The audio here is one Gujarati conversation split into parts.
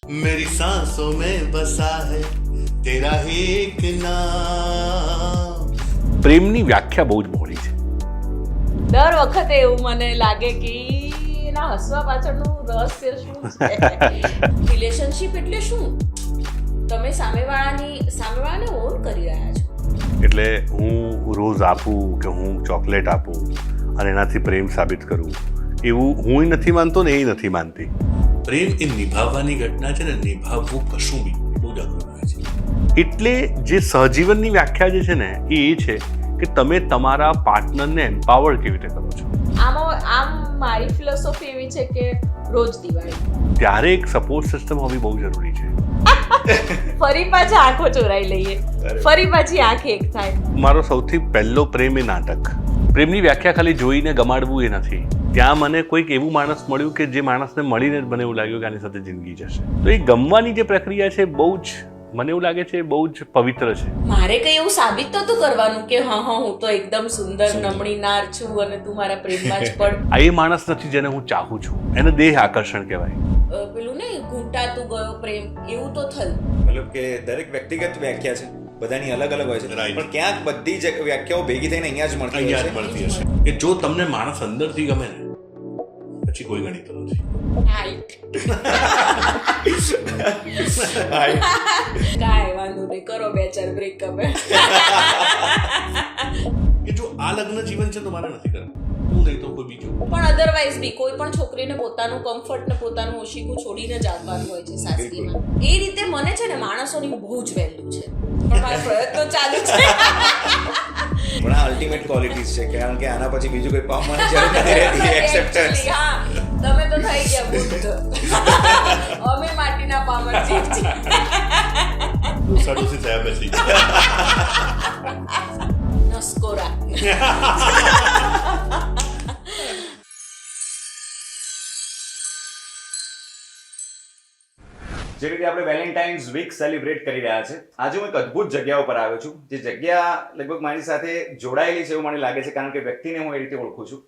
मेरी सांसों में बसा है तेरा ही एक नाम. પ્રેમની વ્યાખ્યા બહુ જ મોડી છે. દર વખતે એવું મને લાગે કે એના હસવા પાછળનું રહસ્ય શું છે. રિલેશનશિપ એટલે શું? તમે સામેવાળાને ઓન કરી રહ્યા છો. એટલે હું રોઝ આપું કે હું ચોકલેટ આપું અને એનાથી પ્રેમ સાબિત કરું એવું હું નથી માનતો ને એ નથી માનતી. પ્રેમ એ નિભાવવાની ઘટના છે ને, નિભાવવું કશું બી બહુ જ અઘરું હોય છે. એટલે જે સહજીવનની વ્યાખ્યા જે છે ને એ છે કે તમે તમારા પાર્ટનરને એમ્પાવર કેવી રીતે કરો છો. આમ મારી ફિલોસોફી એવી છે કે રોજ દિવાળી. ત્યારે એક સપોર્ટ સિસ્ટમ હોવી બહુ જરૂરી છે. ફરી પાછા આંખો ચોરાઈ લઈએ, ફરી પાછી આંખ એક થાય. મારો સૌથી પહેલો પ્રેમ એ નાટક. પ્રેમની વ્યાખ્યા ખાલી જોઈને ગમાડવું એ નથી. ત્યાં મને કોઈક એવું માણસ મળ્યું કે જે માણસને મળીને જ મને એવું લાગ્યું કે આની સાથે જિંદગી જશે. તો એ ગમવાની જે પ્રક્રિયા છે બહુ જ મને એવું લાગે છે બહુ જ પવિત્ર છે. મારે કઈ એવું સાબિત નતું કરવાનું કે હા હું તો એકદમ સુંદર નમણી નાર છું અને તું મારા પ્રેમમાં જ પડ. આ એ માણસ નથી જેને હું ચાહું છું. એને દેહ આકર્ષણ કહેવાય. પેલું ને ઘૂંટાતું ગયો પ્રેમ એવું તો થયું. મતલબ કે દરેક વ્યક્તિગત વ્યાખ્યા છે, બધાની અલગ અલગ હોય છે, પણ ક્યાંક બધી જ વ્યાખ્યાઓ ભેગી થઈને અહીંયા જ મળતી હશે કે જો તમને માણસ અંદરથી ગમે ને પછી કોઈ ગણિત નથી. કાંઈ વાંધો નહીં, કરો 2-4 બ્રેકઅપ. કે જો આ લગ્ન જીવન છે તો મારે નથી કરવું, હું નહીં તો કોઈ બીજું. પણ અધરવાઇઝ બી કોઈ પણ છોકરીને પોતાનું કમ્ફર્ટ ને પોતાનું ઓશીકું છોડીને જ આવવાનું હોય છે સાસરીમાં. એ રીતે મને છે ને માણસોની બહુ જ વેલ્યુ છે, પણ મારા પ્રયત્નો ચાલુ છે. પણ આ અલ્ટિમેટ ક્વોલિટીઝ છે, કારણ કે આના પછી બીજું કોઈ પામવાની જરૂર નથી રહેતી. એક્સેપ્ટન્સ. હા, તમે તો થઈ ગયા બુદ્ધ. અમે માટીના પામર જીવ છીએ. સાડુસી થયા બેસી નસ્કોરા. જે રીતે આપણે વેલેન્ટાઇન્સ વીક સેલિબ્રેટ કરી રહ્યા છે, આજે હું એક અદ્ભુત જગ્યા ઉપર આવ્યો છું. જે જગ્યા લગભગ મારી સાથે જોડાયેલી છે એવું મને લાગે છે, કારણ કે વ્યક્તિને હું એ રીતે ઓળખું છું.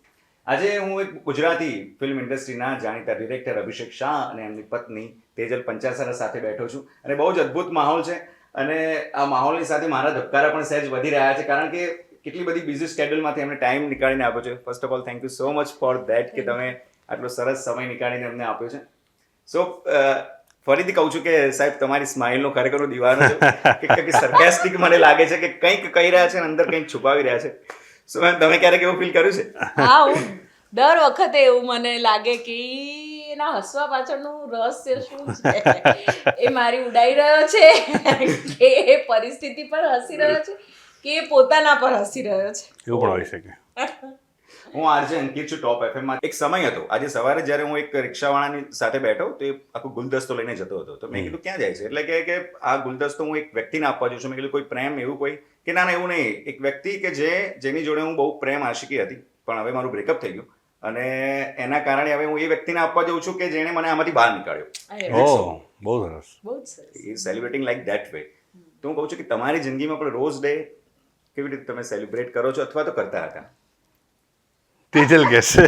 આજે હું એક ગુજરાતી ફિલ્મ ઇન્ડસ્ટ્રીના જાણીતા ડિરેક્ટર અભિષેક શાહ અને એમની પત્ની તેજલ પંચાસરા સાથે બેઠો છું, અને બહુ જ અદ્ભુત માહોલ છે. અને આ માહોલની સાથે મારા ધબકારા પણ સહેજ વધી રહ્યા છે, કારણ કે કેટલી બધી બિઝી સ્કેડ્યુલમાંથી એમને ટાઈમ નીકાળીને આપ્યો છે. First of all thank you so much for that કે તમે આટલો સરસ સમય નીકાળીને અમને આપ્યો છે. સો ફરીથી કહું છું કે સાહેબ તમારી સ્માઇલનો ખરેખર દીવાનો છે કે સરકાસ્ટિક મને લાગે છે કે કંઈક કહી રહ્યા છે અને અંદર કંઈક છુપાવી રહ્યા છે. સો તમે ક્યારેક એવું ફીલ કર્યું છે? હા, દર વખતે એવું મને લાગે કે એના હસવા પાછળનું રહસ્ય શું છે. એ મારી ઉડાઈ રહ્યો છે કે એ પરિસ્થિતિ પર હસી રહ્યો છે કે એ પોતાના પર હસી રહ્યો છે. એવું પણ હોઈ શકે. હું આરજે અંકિત છું ટોપ FM માં. એક સમય હતો, આજે સવારે જ્યારે હું એક રિક્ષાવાળાની સાથે બેઠો તો એ આખો ગુલદસ્તો લઈને જતો હતો. તો મેં કીધું ક્યાં જાય છે? એટલે કે આ ગુલદસ્તો હું એક વ્યક્તિને આપવા જઉં છું. મેં કીધું કોઈ પ્રેમ એવું કોઈ કે ના એવું નહીં, એક વ્યક્તિ કે જેની જોડે હું બહુ પ્રેમ આશિકી હતી, પણ હવે મારું બ્રેકઅપ થઈ ગયું અને એના કારણે હવે હું એ વ્યક્તિને આપવા જઉં છું કે જેણે મને આમાંથી બહાર નીકાળ્યો. ઓહ, બહુ સરસ. બહુ જ સરસ. Is celebrating like that way. તો હું કહું છું કે તમારી જિંદગીમાં પણ રોઝ ડે કેવી રીતે તમે સેલિબ્રેટ કરો છો અથવા તો કરતા હતા? તેજલ કહેશે.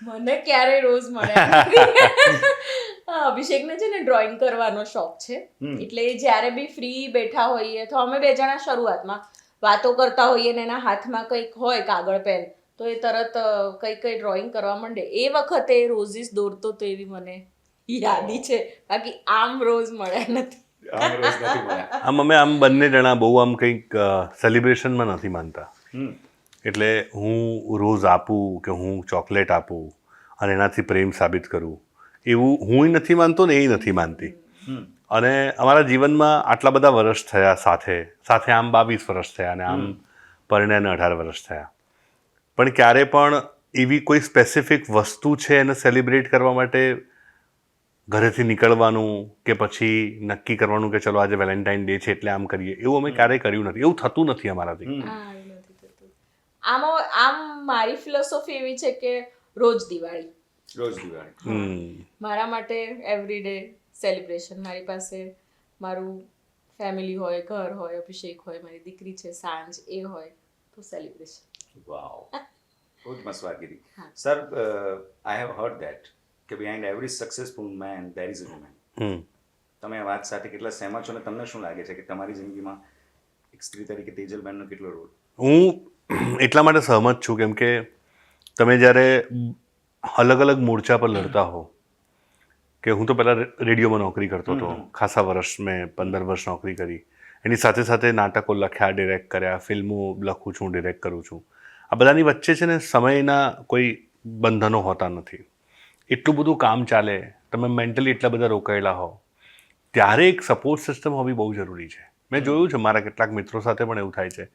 મને ક્યારે રોજ મળ્યા. અભિષેકને છે ને ડ્રોઈંગ કરવાનો શોખ છે, એટલે જ્યારે બી ફ્રી બેઠા હોઈએ તો અમે બે જણા શરૂઆતમાં વાતો કરતા હોઈએ ને એના હાથમાં કંઈક હોય કાગળ પેન તો એ તરત કઈ ડ્રોઈંગ કરવા માંડે. એ વખતે રોઝીસ દોરતો તો એવી મને યાદી છે, બાકી આમ રોજ મળ્યા નથી. આમ અમે બંને જણા બહુ આમ કંઈક સેલિબ્રેશનમાં નથી માનતા. એટલે હું રોઝ આપું કે હું ચોકલેટ આપું અને એનાથી પ્રેમ સાબિત કરું એવું હું નથી માનતો ને એ નથી માનતી. અને અમારા જીવનમાં આટલા બધા વર્ષ થયા સાથે આમ 22 વર્ષ થયા અને આમ પરિણ્યાને 18 વર્ષ થયા, પણ ક્યારે પણ એવી કોઈ સ્પેસિફિક વસ્તુ છે એને સેલિબ્રેટ કરવા માટે ઘરેથી નીકળવાનું કે પછી નક્કી કરવાનું કે ચલો આજે વેલેન્ટાઇન ડે છે એટલે આમ કરીએ એવું અમે ક્યારેય કર્યું નથી. એવું થતું નથી અમારાથી. આમ મારી ફિલોસોફી એવી છે કે રોજ દિવાળી. મારા માટે એવરી ડે સેલિબ્રેશન. મારી પાસે મારું ફેમિલી હોય, ઘર હોય, અભિષેક હોય, મારી દીકરી છે, સાંજ એ હોય તો સેલિબ્રેશન. વાવ, બહુ જ મસ્ત વાત કીધી. Sir, I have heard that કે behind every successful man there is a woman. તમે આ વાત સાથે કેટલા સહેમત છો અને તમને શું લાગે છે કે તમારી જિંદગીમાં એક સ્ત્રી તરીકે તેજલબેનનો કેટલો રોલ? હું એટલા માટે સહમત છું કેમ કે તમે જ્યારે અલગ અલગ મોરચા પર લડતા હો, કે હું તો પહેલાં રેડિયોમાં નોકરી કરતો હતો, ખાસા વર્ષ મેં 15 વર્ષ નોકરી કરી, એની સાથે સાથે નાટકો લખ્યા, ડિરેક્ટ કર્યા, ફિલ્મો લખું છું, ડિરેક્ટ કરું છું. આ બધાની વચ્ચે છે ને સમયના કોઈ બંધનો હોતા નથી. એટલું બધું કામ ચાલે, તમે મેન્ટલી એટલા બધા રોકાયેલા હો, ત્યારે એક સપોર્ટ સિસ્ટમ હોવી બહુ જરૂરી છે. મેં જોયું છે, મારા કેટલાક મિત્રો સાથે પણ એવું થાય છે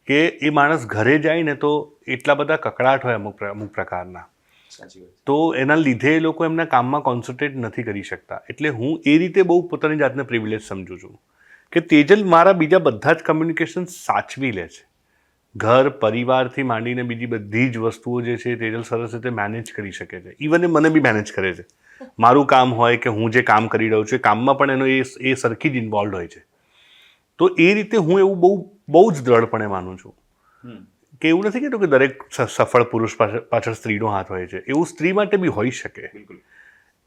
કે એ માણસ ઘરે જાય ને તો એટલા બધા કકડાટ હોય અમુક પ્રકારના, સાચી વાત. તો એના લીધે એ લોકો એમના કામમાં કોન્સન્ટ્રેટ નથી કરી શકતા. એટલે હું એ રીતે બહુ પોતાની જાતને પ્રિવિલેજ સમજું છું કે તેજલ મારા બીજા બધા જ કમ્યુનિકેશન સાચવી લે છે. ઘર પરિવારથી માંડીને બીજી બધી જ વસ્તુઓ જે છે તેજલ સરસ રીતે મેનેજ કરી શકે છે. ઇવન એ મને બી મેનેજ કરે છે. મારું કામ હોય કે હું જે કામ કરી રહ્યો છું એ કામમાં પણ એનો એ સરખી જ ઇન્વોલ્વ હોય છે. તો એ રીતે હું એવું બહુ જ દ્રઢપણે માનું છું કે એવું નથી કહેતો કે દરેક સફળ પુરુષ પાછળ સ્ત્રીનો હાથ હોય છે. એવું સ્ત્રી માટે બી હોઈ શકે. બિલકુલ.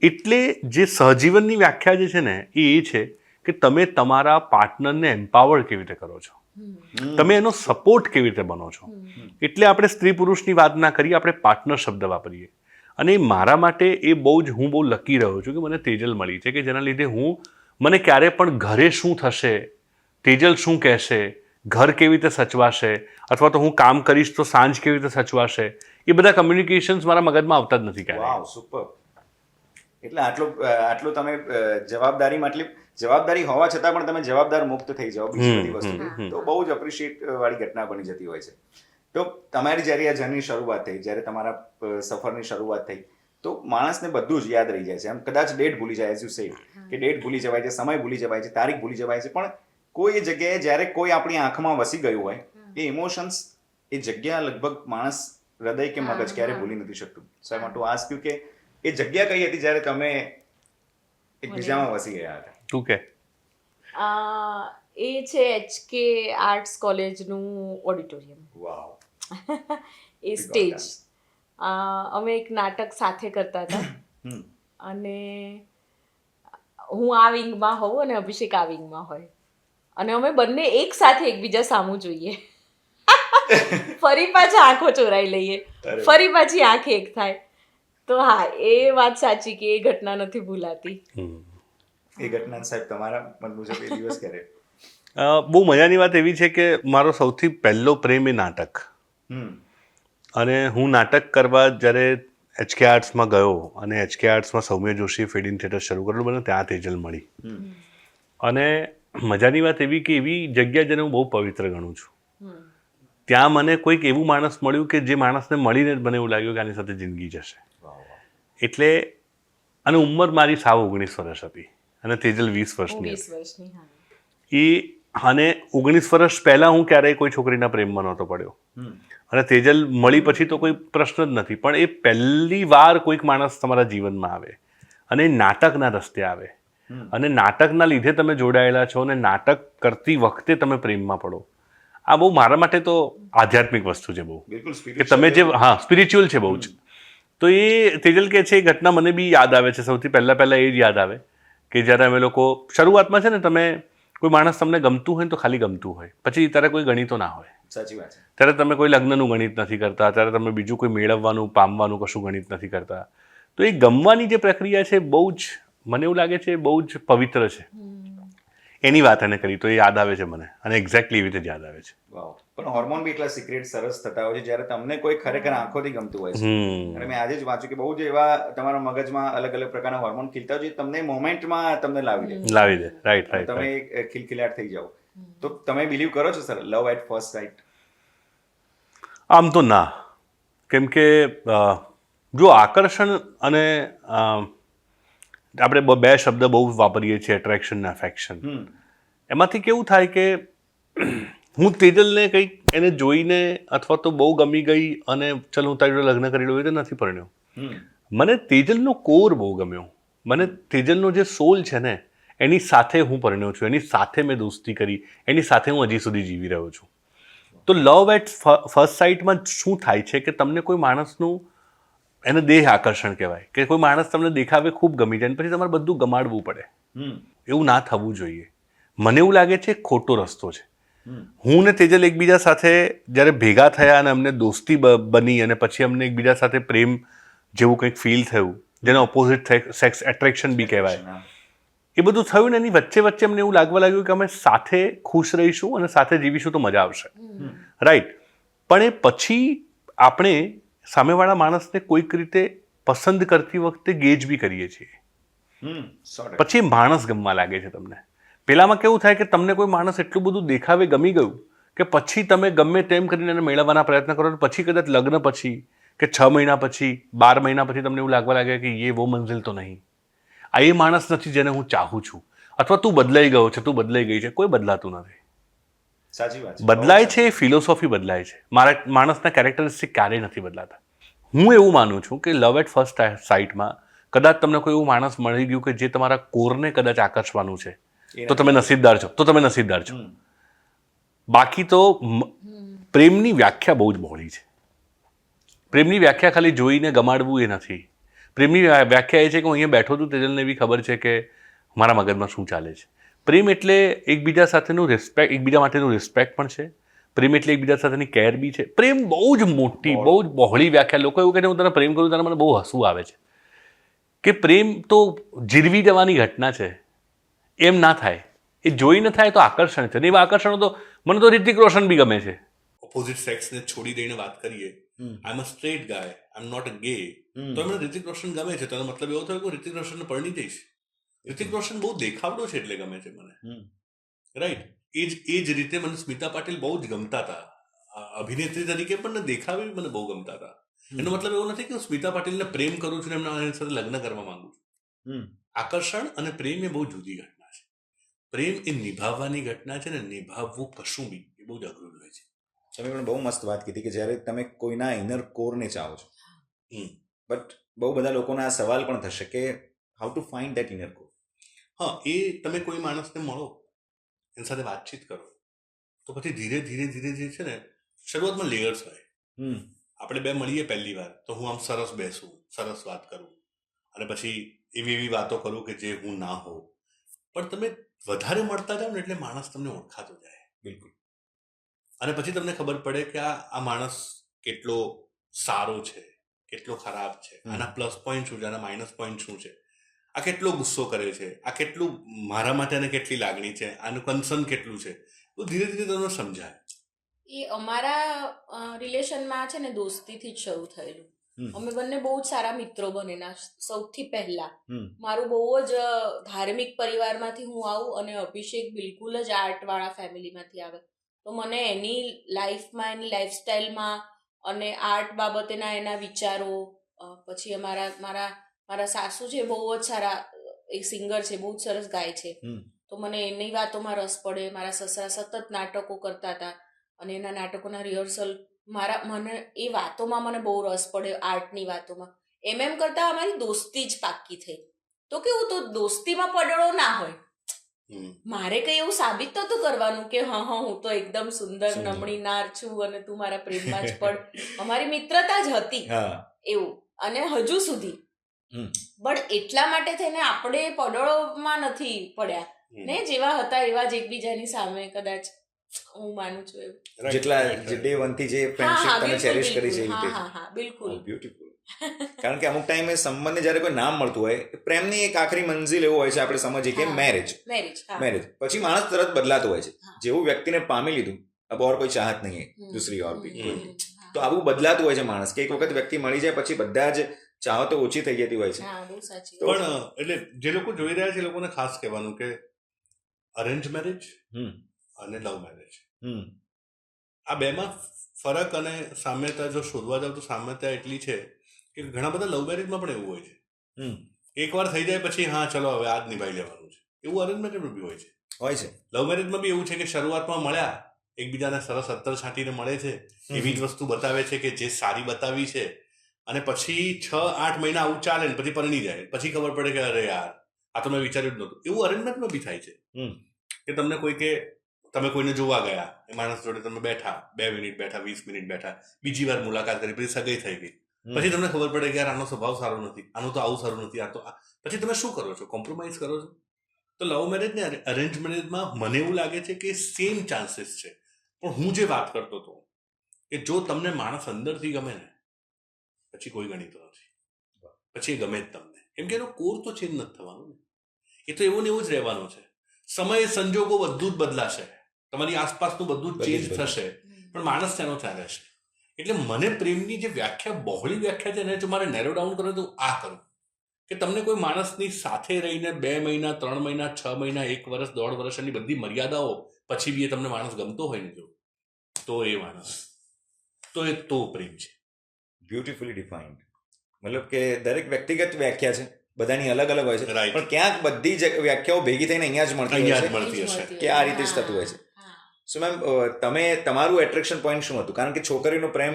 એટલે જે સહજીવનની વ્યાખ્યા જે છે ને એ છે કે તમે તમારા પાર્ટનરને એમ્પાવર કેવી રીતે કરો છો, તમે એનો સપોર્ટ કેવી રીતે બનો છો. એટલે આપણે સ્ત્રી પુરુષની વાત ના કરીએ, આપણે પાર્ટનર શબ્દ વાપરીએ. અને મારા માટે એ હું બહુ લકી રહ્યો છું કે મને તેજલ મળી છે, કે જેના લીધે મને ક્યારે પણ ઘરે શું થશે, તેજલ શું કહેશે, ઘર કેવી રીતે સચવાશે, અથવા તો હું કામ કરીશ તો સાંજ કેવી રીતે સચવાશે, એ બધા કમ્યુનિકેશન્સ મારા મગજમાં આવતા જ નથી ક્યારે. વાવ, સુપર. એટલે આટલું તમે જવાબદારી હોવા છતાં પણ તમે જવાબદાર મુક્ત થઈ જાઓ બીજી બધી વસ્તુથી, તો બહુ જ એપ્રિશિએટ વાળી ઘટના બની જતી હોય છે. તો તમારી જ્યારે આ જર્ની શરૂઆત થઈ, જ્યારે તમારા સફરની શરૂઆત થઈ, તો માણસને બધું જ યાદ રહી જાય છે. એમ કદાચ ડેટ ભૂલી જાય, એઝ યુ સેડ કે ડેટ ભૂલી જવાય છે, સમય ભૂલી જવાય છે, તારીખ ભૂલી જવાય છે, પણ કોઈ એ જગ્યાએ જ્યારે કોઈ આપણી આંખમાં વસી ગયું હોય, એ ઇમોશન્સ, એ જગ્યા લગભગ માણસ હૃદય કે મગજ ક્યારે ભૂલી નથી શકતું. So I want to ask you કે એ જગ્યા કઈ હતી જ્યારે તમે એકબીજામાં વસી ગયા હતા? તું કે? એ છે HK આર્ટ્સ કોલેજનું ઓડિટોરિયમ. વાવ. એ સ્ટેજ અમે એક નાટક સાથે કરતા હતા, અને હું આ વિંગમાં હોઉં અને અભિષેક આ વિંગમાં હોય, અને અમે બંને એક સાથે એકબીજા સામું જોઈએ, ફરી પાછા આંખો ચોરાઈ લઈએ, ફરી પાછી આંખ એક થાય. તો હા, એ વાત સાચી કે એ ઘટના નથી ભૂલાતી. એ ઘટના સાહેબ તમારા મન મુજબ એ દિવસ ક્યારે? બહુ મજાની વાત એવી છે કે મારો સૌથી પહેલો પ્રેમ એ નાટક. અને હું નાટક કરવા જ્યારે HK આર્ટ્સમાં ગયો, અને HK આર્ટ્સમાં સૌમ્ય જોશીએ ફીડિંગ થિયેટર શરૂ કરેલું, મને ત્યાં તેજલ મળી. અને મજાની વાત એવી કે એવી જગ્યા જેને હું બહુ પવિત્ર ગણું છું, ત્યાં મને કોઈક એવું માણસ મળ્યું કે જે માણસને મળીને જ મને એવું લાગ્યું કે આની સાથે જિંદગી જશે. એટલે અને ઉંમર મારી સાવ 19 વર્ષ હતી અને તેજલ 20 વર્ષની હતી. અને 19 વર્ષ પહેલાં હું ક્યારેય કોઈ છોકરીના પ્રેમમાં નહોતો પડ્યો, અને તેજલ મળી પછી તો કોઈ પ્રશ્ન જ નથી. પણ એ પહેલી વાર કોઈક માણસ તમારા જીવનમાં આવે અને નાટકના રસ્તે આવે, અને નાટકના લીધે તમે જોડાયેલા છો, અને નાટક કરતી વખતે તમે પ્રેમમાં પડો. આ બહુ મારા માટે તો આધ્યાત્મિક વસ્તુ છે બહુ, કે તમે જે સ્પિરિચ્યુઅલ છે બહુ જ. તો એ તેજલ કે છે એ ઘટના મને બી યાદ આવે છે. સૌથી પહેલાં એ જ યાદ આવે કે જ્યારે અમે લોકો શરૂઆતમાં છે ને, તમે કોઈ માણસ તમને ગમતું હોય તો ખાલી ગમતું હોય, પછી ત્યારે કોઈ ગણિતો ના હોય. સાચી વાત છે. ત્યારે તમે કોઈ લગ્નનું ગણિત નથી કરતા, ત્યારે તમે બીજું કોઈ મેળવવાનું પામવાનું કશું ગણિત નથી કરતા. તો એ ગમવાની જે પ્રક્રિયા છે બહુ જ, મને એવું લાગે છે બહુ જ પવિત્ર છે. એની વાત એને કરી તો એ યાદ આવે છે મને, અને એક્ઝેક્ટલી એવી રીતે જ યાદ આવે છે. વાવ. પણ હોર્મોન બી એટલા સિક્રેટ સરસ થતા હોય છે જ્યારે તમને કોઈ ખરેખર આંખોથી ગમતું હોય છે. અને મેં આજે જ વાંચ્યું કે બહુ જ એવા તમારા મગજમાં અલગ અલગ પ્રકારના હોર્મોન ખીલતા હોય છે, તમને મોમેન્ટમાં તમને લાવી દે. રાઈટ. તમે ખિલખિલાટ થઈ જાઓ. તો તમે બિલીવ કરો છો sir love at first sight? આમ તો ના, કેમ કે જો આકર્ષણ અને આપણે બે શબ્દ બહુ વાપરીએ છીએ, એટ્રેક્શન અને અફેક્શન. એમાંથી કેવું થાય કે હું તેજલને કંઈક એને જોઈને અથવા તો બહુ ગમી ગઈ અને ચલ હું તારી જોડે લગ્ન કરી લઉં, એ તો નથી પરણ્યો. મને તેજલનો કોર બહુ ગમ્યો. મને તેજલનો જે સોલ છે ને, એની સાથે હું પરણ્યો છું, એની સાથે મેં દોસ્તી કરી, એની સાથે હું હજી સુધી જીવી રહ્યો છું. તો લવ એટ ફર્સ્ટ સાઇટમાં શું થાય છે કે તમને કોઈ માણસનું એને દેહ આકર્ષણ કહેવાય કે કોઈ માણસ તમને દેખાવે ખૂબ ગમી જાય અને પછી તમારે બધું ગમાડવું પડે. એવું ના થવું જોઈએ. મને એવું લાગે છે ખોટો રસ્તો છે. હું ને તેજલ એકબીજા સાથે જ્યારે ભેગા થયા અને અમને દોસ્તી બની અને પછી અમને એકબીજા સાથે પ્રેમ જેવું કંઈક ફીલ થયું, જેને ઓપોઝિટ સેક્સ એટ્રેક્શન બી કહેવાય, એ બધું થયું ને એની વચ્ચે વચ્ચે અમને એવું લાગવા લાગ્યું કે અમે સાથે ખુશ રહીશું અને સાથે જીવીશું તો મજા આવશે, રાઈટ. પણ એ પછી આપણે સામેવાળા માણસને કોઈક રીતે પસંદ કરતી વખતે ગેજ બી કરીએ છીએ. પછી એ માણસ ગમવા લાગે છે તમને. પેલામાં કેવું થાય કે તમને કોઈ માણસ એટલું બધું દેખાવે ગમી ગયું કે પછી તમે ગમે તેમ કરીને એને મેળવવાના પ્રયત્ન કરો, પછી કદાચ લગ્ન પછી કે 6 મહિના પછી 12 મહિના પછી તમને એવું લાગવા લાગે કે એ વો મંઝિલ તો નહીં, આ એ માણસ નથી જેને હું ચાહું છું, અથવા તું બદલાઈ ગયો છે, તું બદલાઈ ગઈ છે. કોઈ બદલાતું નથી. સાચી વાત. બદલાય છે એ ફિલોસોફી બદલાય છે, માણસના કેરેક્ટરિસ્ટિક ક્યારેય નથી બદલાતા. હું એવું માનું છું કે લવ એટ ફર્સ્ટ સાઇટમાં કદાચ તમને કોઈ એવું માણસ મળી ગયું કે જે તમારા કોરને કદાચ આકર્ષવાનું છે, તો તમે નસીબદાર છો. બાકી તો પ્રેમની વ્યાખ્યા બહુ જ બહોળી છે. પ્રેમની વ્યાખ્યા ખાલી જોઈને ગમાડવું એ નથી. પ્રેમની વ્યાખ્યા એ છે કે હું અહીંયા બેઠો છું, તેજલને એવી ખબર છે કે મારા મગજમાં શું ચાલે છે. પ્રેમ એટલે એકબીજા સાથેનું રિસ્પેક્ટ, એકબીજા માટેનું રિસ્પેક્ટ પણ છે. પ્રેમ એટલે એકબીજા સાથેની કેર બી છે. પ્રેમ બહુ જ મોટી, બહુ જ બહોળી વ્યાખ્યા. લોકો એવું કહે છે હું તને પ્રેમ કરું, તને મને બહુ હસવું આવે છે કે પ્રેમ તો જીરવી જવાની ઘટના છે. એમ ના થાય, એ જોઈ ન થાય તો આકર્ષણ છે. ને એવા આકર્ષણો તો મને તો રિતિક રોશન બી ગમે છે. ઓપોઝિટ સેક્સને છોડી દઈને વાત કરીએ, આઈ એમ અ straight guys, I am not a ગે, તો મને રિતિક રોશન ગમે છે. તો એનો મતલબ એવો થયો કે હું રિતિક રોશનને પરણી જઈશ. રિતિક રોશન બહુ દેખાવડો છે એટલે ગમે છે મને, રાઈટ. એ જ રીતે મને સ્મિતા પાટીલ બહુ જ ગમતા હતા અભિનેત્રી તરીકે, પણ દેખાવે મને બહુ ગમતા હતા. એનો મતલબ એવો નથી કે હું સ્મિતા પાટીલને પ્રેમ કરું છું ને એમના સાથે લગ્ન કરવા માંગુ છું. આકર્ષણ અને પ્રેમ એ બહુ જુદી ઘટના છે. પ્રેમ એ નિભાવવાની ઘટના છે ને નિભાવવું કશું બી એ બહુ જ અઘરું હોય છે. તમે પણ બહુ મસ્ત વાત કીધી કે જ્યારે તમે કોઈના ઇનર કોરને ચાહો છો, બટ બહુ બધા લોકોના આ સવાલ પણ થશે કે how to find that inner core. હા, એ તમે કોઈ માણસને મળો, એની સાથે વાતચીત કરો, તો પછી ધીરે ધીરે ધીરે જે છે ને, શરૂઆતમાં લેયર્સ હોય. આપણે બે મળીએ પહેલી વાર તો હું આમ સરસ બેસું, સરસ વાત કરું, અને પછી એવી વાતો કરું કે જે હું ના હોઉં. પણ તમે વધારે મળતા જાઓ ને એટલે માણસ તમને ઓળખાતો જાય. બિલકુલ. અને પછી તમને ખબર પડે કે આ માણસ કેટલો સારો છે, કેટલો ખરાબ છે, આના પ્લસ પોઈન્ટ શું છે, આના માઇનસ પોઈન્ટ શું છે, આ કેટલો ગુસ્સો કરે છે, આ કેટલું મારા માટે આને કેટલી લાગણી છે, આનું કન્સર્ન કેટલું છે, તો ધીરે ધીરે તમને સમજાય. એ અમારા રિલેશનમાં છે ને દોસ્તીથી જ શરૂ થયેલું. અમે બંને બહુ જ સારા મિત્રો બનેલા. સૌથી પહેલા મારું બહુ જ ધાર્મિક પરિવારમાંથી હું આવું અને અભિષેક બિલકુલ જ આર્ટવાળા ફેમિલીમાંથી આવે. તો મને એની લાઈફમાં, એની લાઈફસ્ટાઈલમાં અને આર્ટ બાબતેના એના વિચારો, પછી મારા સાસુ છે બહુ જ સારા એક સિંગર છે, બહુ જ સરસ ગાય છે, તો મને એની વાતોમાં રસ પડે. મારા સસરા સતત નાટકો કરતા હતા અને એના નાટકોના રિહર્સલ મને એ વાતોમાં મને બહુ રસ પડે, આર્ટની વાતોમાં. એમ કરતા અમારી દોસ્તી જ પાક્કી થઈ. તો કેવું, તો દોસ્તીમાં પડળો ના હોય. મારે કઈ એવું સાબિત નતું કરવાનું કે હા હું તો એકદમ સુંદર નમણી નાર છું અને તું મારા પ્રેમમાં જ પડ. અમારી મિત્રતા જ હતી એવું, અને હજુ સુધી. પણ એટલા માટે થઈને આપણે પડળોમાં નથી પડ્યા ને, જેવા હતા એવા જ એકબીજાની સામે કદાચ હું માનું છું એવું. જેટલા ડે વન થી જે ફ્રેન્ડશિપ તમે ચેરિશ કરી છે એવી રીતે. હા, બિલકુલ. બ્યુટીફુલ. કારણ કે અમુક ટાઈમે સંબંધને જ્યારે કોઈ નામ મળતું હોય, પ્રેમની એક આખરી મંજિલ એવું હોય છે, આપણે સમજીએ કે મેરેજ. પછી માણસ તરત બદલાતો હોય છે. જેવું વ્યક્તિને પામી લીધું, અબ ઓર કોઈ ચાહત નહીં દૂસરી ઓર ભી, તો આવું બદલાતું હોય છે માણસ, કે એક વખત વ્યક્તિ મળી જાય પછી બધા જ ચાહતો ઓછી થઈ જતી હોય છે. પણ એટલે જે લોકો જોઈ રહ્યા છે એ લોકોને ખાસ કહેવાનું કે અરેન્જ મેરેજ અને લવ મેરેજ, આ બેમાં ફરક અને સામ્યતા જો શોધવા જાવ તો સામ્યતા એટલી છે કે ઘણા બધા લવ મેરેજમાં પણ એવું હોય છે. એકવાર થઈ જાય પછી હા ચલો હવે આ જ નિભાઈ લેવાનું છે, એવું અરેન્જ મેરેજમાં બી હોય છે. લવ મેરેજમાં બી એવું છે કે શરૂઆતમાં મળ્યા, એકબીજાને સરસ અત્તર છાંટીને મળે છે, એવી જ વસ્તુ બતાવે છે કે જે સારી બતાવી છે, અને પછી 6-8 મહિના આવું ચાલે ને પછી પરણી જાય, પછી ખબર પડે કે અરે યાર આ તો મેં વિચાર્યું જ નહોતું. એવું અરેન્જમેન્ટમાં બી થાય છે કે તમને કોઈ કે તમે કોઈને જોવા ગયા, એ માણસ જોડે તમે બેઠા, 2 મિનિટ બેઠા, 20 મિનિટ બેઠા, બીજી વાર મુલાકાત કરી, પછી સગાઈ થઈ ગઈ, પછી તમને ખબર પડે કે યાર આનો સ્વભાવ સારો નથી, આનું તો આવું સારું નથી, આ તો પછી તમે શું કરો છો? કોમ્પ્રોમાઇઝ કરો છો. તો લવ મેરેજ ને અરેન્જ મેરેજમાં મને એવું લાગે છે કે સેમ ચાન્સીસ છે. પણ હું જે વાત કરતો હતો કે જો તમને માણસ અંદરથી ગમે ને પછી કોઈ ગણીતો નથી, પછી એ ગમે જ તમને, કેમ કે એનો કોર તો ચેન્જ નથી થવાનો ને, એ તો એવું ને એવું જ રહેવાનું છે. સમય સંજોગો બધું જ બદલાશે, તમારી આસપાસનું બધું જ ચેન્જ થશે, પણ માણસ તેનો ચાલે છે. એટલે મને પ્રેમની જે વ્યાખ્યા, બહોળી વ્યાખ્યા છે ને, જો મારે નેરો ડાઉન કરો તો આ કરું કે તમને કોઈ માણસની સાથે રહીને 2 મહિના, 3 મહિના, 6 મહિના, 1 વર્ષ, 1.5 વર્ષની બધી મર્યાદાઓ પછી બી એ તમને માણસ ગમતો હોય ને, જો તો એ માણસ તો પ્રેમ છે. Beautifully defined. મતલબ કે દરેક વ્યક્તિગત વ્યાખ્યા છે, બધાની અલગ અલગ હોય છે, પણ ક્યાંક બધી જ વ્યાખ્યાઓ ભેગી થઈને અહીંયા જ મળતી હશે કે આ રીતે જ થતું હોય છે. સો મેમ, તમે તમારું એટ્રેક્શન પોઈન્ટ શું હતું? કારણ કે છોકરીનો પ્રેમ